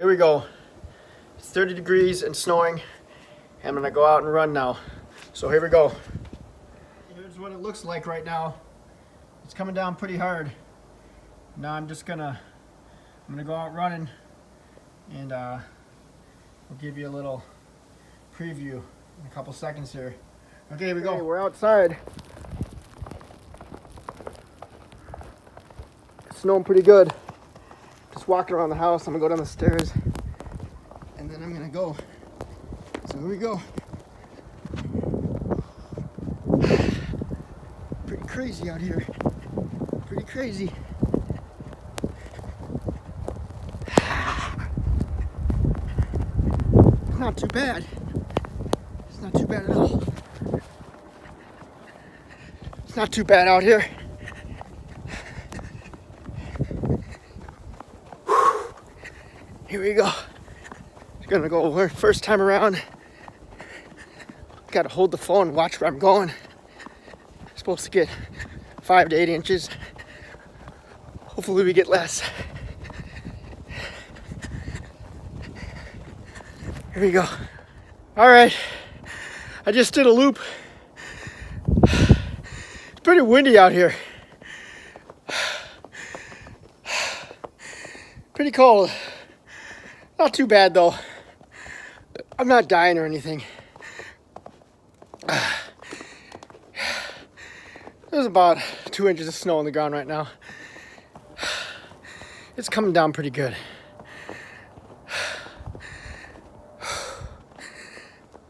Here we go. It's 30 degrees and snowing. I'm gonna go out and run now. So here we go. Here's what it looks like right now. It's coming down pretty hard. Now I'm gonna go out running and I'll give you a little preview in a couple seconds here. Okay, here we go. We're outside. It's snowing pretty good. Just walking around the house. I'm gonna go down the stairs and then I'm gonna go. So here we go. Pretty crazy out here. Pretty crazy. It's not too bad. It's not too bad at all. It's not too bad out here. Here we go. Gonna go first time around. Gotta hold the phone and watch where I'm going. I'm supposed to get 5 to 8 inches. Hopefully we get less. Here we go. All right, I just did a loop. It's pretty windy out here. Pretty cold. Not too bad though. I'm not dying or anything. There's about 2 inches of snow on the ground right now. It's coming down pretty good.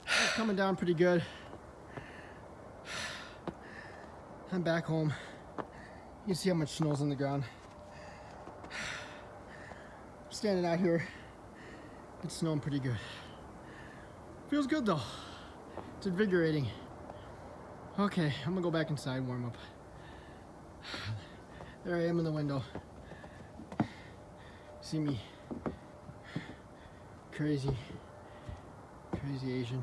It's coming down pretty good. I'm back home. You can see how much snow's on the ground. I'm standing out here. It's snowing pretty good. Feels good though. It's invigorating. Okay, I'm gonna go back inside, warm up. There I am in the window. See me. Crazy Asian.